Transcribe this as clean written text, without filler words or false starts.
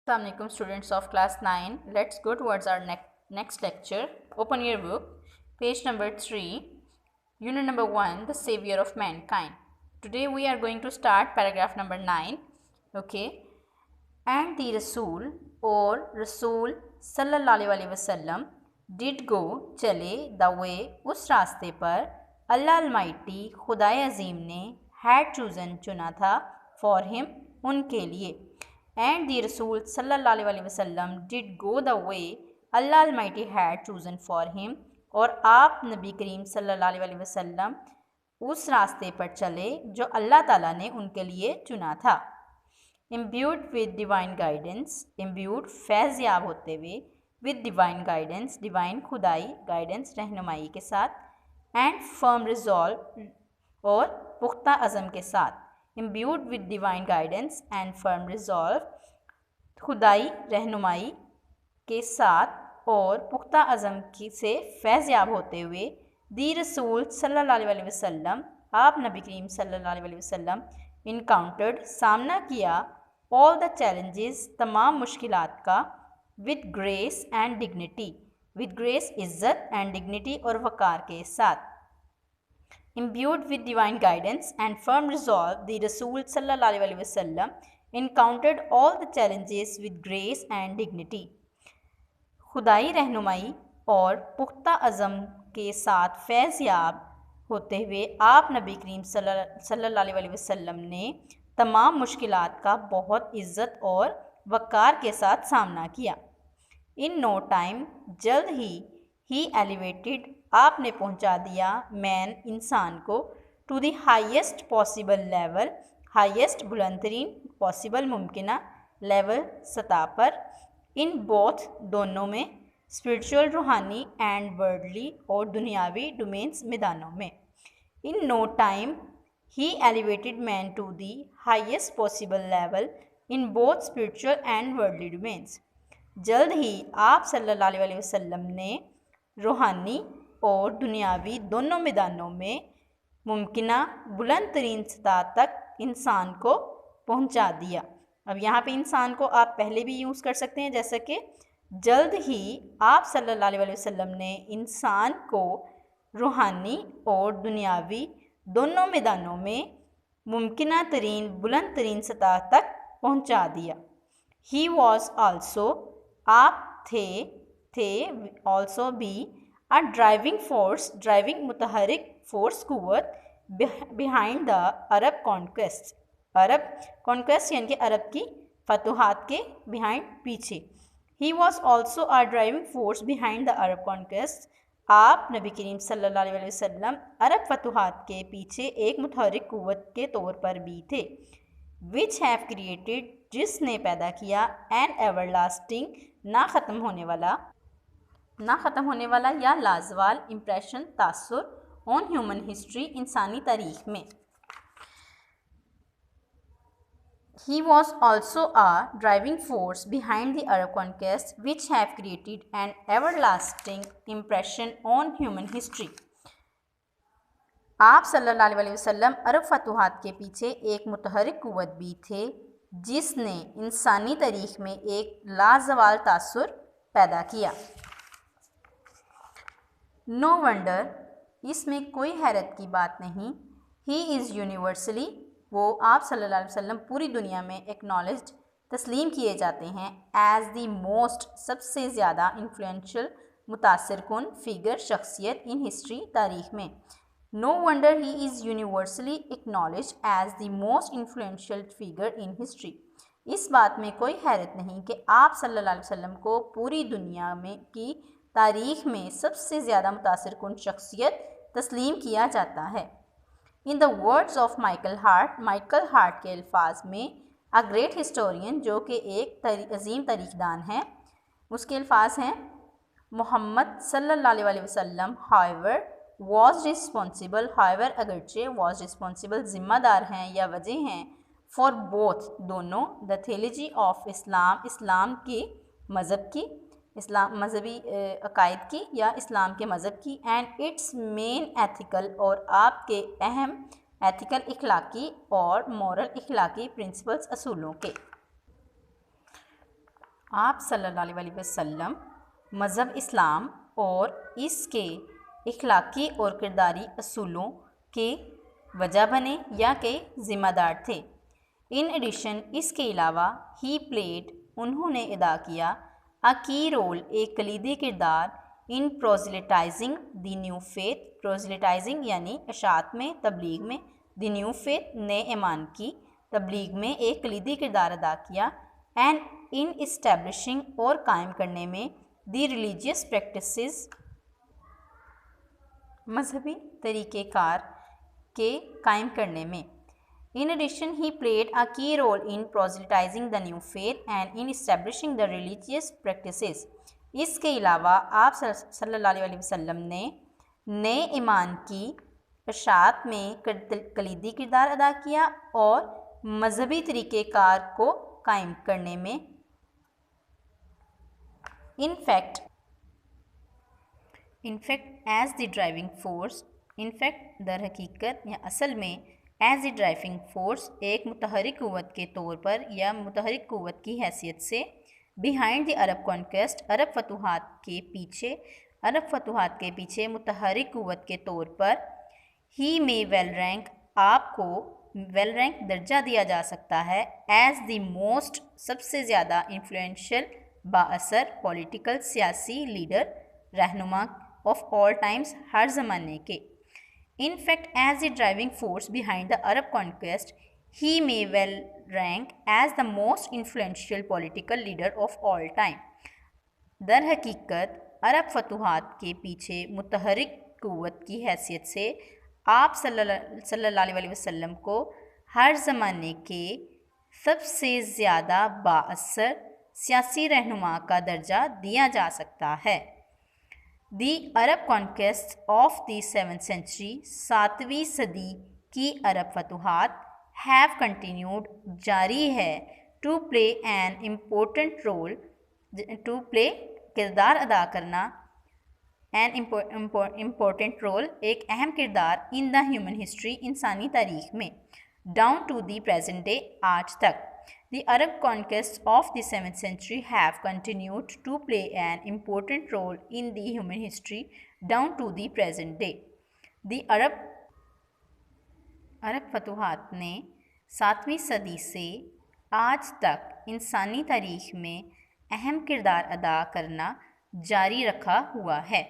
Assalamualaikum students of class 9. Let's go towards our next lecture. Open your book, page number 3, unit number 1, the savior of mankind. Today we are going to start paragraph number 9. Okay. And the Rasul or Rasul sallallahu alaihi wasallam did go चले the way उस रास्ते पर अल्लाह Almighty खुदाए अजीम ने had chosen चुना था for him उनके लिए. And the Rasul sallallahu alaihi wasallam did go the way Allah Almighty had chosen for him. और आप नबी करीम सल्लल्लाहु अलैहि वसल्लम उस रास्ते पर चले जो अल्लाह ताला ने उनके लिए चुना था. Imbued with divine guidance, imbued फैज़ याब होते हुए, with divine guidance, divine खुदाई, guidance रहनुमाई के साथ, and firm resolve और पुख्ता अज़म के साथ. Imbued with divine guidance and firm resolve, खुदाई रहनुमाई के साथ और पुख्ता अज़म से फैज़ याब होते हुए, दी रसूल सल्लल्लाहु अलैहि वसल्लम आप नबी करीम सल्लल्लाहु अलैहि वसल्लम इनकाउंटर्ड सामना किया ऑल द चैलेंजेस तमाम मुश्किलात का with grace and dignity, with grace इज़्ज़त एंड डिग्निटी और वक़ार के साथ. Imbued with divine guidance and firm resolve, the Rasul sallallahu alaihi wasallam encountered all the challenges with grace and dignity. खुदाई रहनुमाई और पुख्ता अज़म के साथ फैज़ याब होते हुए आप नबी करीम सल्लल्लाहु अलैहि वसल्लम ने तमाम मुश्किलात का बहुत इज़्ज़त और वक़ार के साथ सामना किया. इन नो टाइम जल्द ही एलिवेटेड आपने पहुंचा दिया मैन इंसान को to the highest possible level, highest बुलंदतरीन पॉसिबल मुमकिना लेवल सतह पर, इन बोथ दोनों में, स्पिरिचुअल रूहानी एंड वर्ल्डली और दुनियावी डोमेन्स मैदानों में. In no time he elevated man to the highest possible level in both spiritual and worldly domains. जल्द ही आप सल्लल्लाहु अलैहि वसल्लम ने रूहानी और दुनियावी दोनों मैदानों में मुमकिना बुलंद तरीन सतह तक इंसान को पहुंचा दिया. अब यहाँ पे इंसान को आप पहले भी यूज़ कर सकते हैं, जैसे कि जल्द ही आप सल्लल्लाहु अलैहि वसल्लम ने इंसान को रूहानी और दुनियावी दोनों मैदानों में मुमकिना तरीन बुलंद तरीन सतह तक पहुंचा दिया. ही वॉज आल्सो आप थे ऑल्सो भी अ ड्राइविंग फोर्स, ड्राइविंग मुतहरिक फोर्स कुव्वत behind the Arab conquest, Arab conquest यानी कि अरब की फतूहात के बिहाइंड पीछे. He was also a driving force behind the Arab conquest आप नबी करीम सल्लल्लाहु अलैहि वसल्लम अरब फतूहात के पीछे एक मुतहरिक कुव्वत के तौर पर भी थे. विच हैव क्रिएटेड जिसने पैदा किया एन एवरलास्टिंग ना ख़त्म होने वाला या लाजवाल इम्प्रेशन तासुर ऑन ह्यूमन हिस्ट्री इंसानी तारीख में. He was also a driving force behind the Arab conquest which have created an everlasting impression on human history. आप सल्लल्लाहु अलैहि वसल्लम अरब फतूहात के पीछे एक मुतहरिक कुव्वत भी थे जिसने इंसानी तारीख में एक लाजवाल तासुर पैदा किया. नो वंडर इसमें कोई हैरत की बात नहीं. ही इज़ यूनिवर्सली वो आप सल्लल्लाहु अलैहि वसल्लम पूरी दुनिया में एक्नॉलेज्ड तस्लीम किए जाते हैं एज़ दी मोस्ट सबसे ज़्यादा इन्फ्लुएंशियल मुतासिर कुन फिगर शख्सियत इन हिस्ट्री तारीख में. No wonder he is universally acknowledged as the most influential figure in history. इस बात में कोई हैरत नहीं कि आप सल्लल्लाहु अलैहि वसल्लम को पूरी दुनिया में की तारीख में सबसे ज़्यादा मुतासिर कुन शख्सियत तस्लीम किया जाता है. In the words of Michael Hart के अल्फाज में, अ ग्रेट हिस्टोरियन जो कि एक अजीम तारीखदान है, उसके अल्फाज हैं मोहम्मद सल्लल्लाहु अलैहि वसल्लम हाइवर वॉज रिस्पॉन्सिबल, हाइवर अगरचे वॉज रिस्पॉन्सिबल ज़िम्मेदार हैं या वजह हैं, फॉर बोथ दोनों, द थेलॉजी ऑफ इस्लाम इस्लाम की मज़हब की, इस्लाम मजहबी अकायद की या इस्लाम के मज़हब की, एंड इट्स मेन एथिकल और आपके अहम एथिकल इखलाकी और मॉरल इखलाकी प्रिंसिपल्स असूलों के. आप सल्लल्लाहु अलैहि वसल्लम मज़हब इस्लाम और इसके इखलाकी और किरदारी असूलों के वजह बने या के ज़िम्मेदार थे। इन एडिशन इसके अलावा ही प्लेड उन्होंने अदा किया अ की रोल एक कलीदी किरदार इन प्रोज़ेलेटाइजिंग द न्यू फेथ। प्रोज़ेलेटाइजिंग यानी अशात में, तबलीग में, द न्यू फेथ नए ईमान की तबलीग में एक कलीदी किरदार अदा किया। एंड इन इस्टेब्लिशिंग और कायम करने में दी रिलीजियस प्रैक्टिसेस मजहबी तरीक़ेकार के कायम करने में। In addition he played a key role in proselytising the new faith and in establishing the religious practices. इसके अलावा आप सल्लल्लाहु अलैहि वसल्लम ने नए ईमान की इशाअत में कलीदी किरदार अदा किया और मजहबी तरीक़ेकार को कायम करने में। In fact as the driving force, in fact दर हकीकत या असल में एज द ड्राइविंग फोर्स एक मुतहरिक क़ुव्वत के तौर पर या मुतहरिक क़ुव्वत की हैसियत से बिहाइंड द अरब कॉन्क्वेस्ट, अरब फतूहात के पीछे मुतहरिक क़ुव्वत के तौर पर ही में वेल रैंक, आपको वेल रैंक दर्जा दिया जा सकता है एज द मोस्ट सबसे ज़्यादा इन्फ्लुएंशियल बाअसर पॉलिटिकल सियासी लीडर रहनुमा ऑफ ऑल टाइम्स हर ज़माने के। In fact as the driving force behind the Arab conquest he may well rank as the most influential political leader of all time. दर हकीकत अरब फतूहात के पीछे मुतहरिक क़ुव्वत की हैसियत से आप सल्लल्लाहु अलैहि वसल्लम को हर ज़माने के सबसे ज़्यादा बाअसर सियासी रहनुमा का दर्जा दिया जा सकता है। The Arab conquest of the 7th century, 7वीं सदी की अरब फतूहात हैव कंटिन्यूड जारी है to play an important role, to play किरदार अदा करना, एन इम्पोर्टेंट रोल एक अहम किरदार इन द ह्यूमन हिस्ट्री इंसानी तारीख में, down to the present day आज तक। The Arab conquests of the 7th century have continued to play an important role in the human history down to the present day. The अरब फतूहात ने 7वीं सदी से आज तक इंसानी तारीख में अहम किरदार अदा करना जारी रखा हुआ है।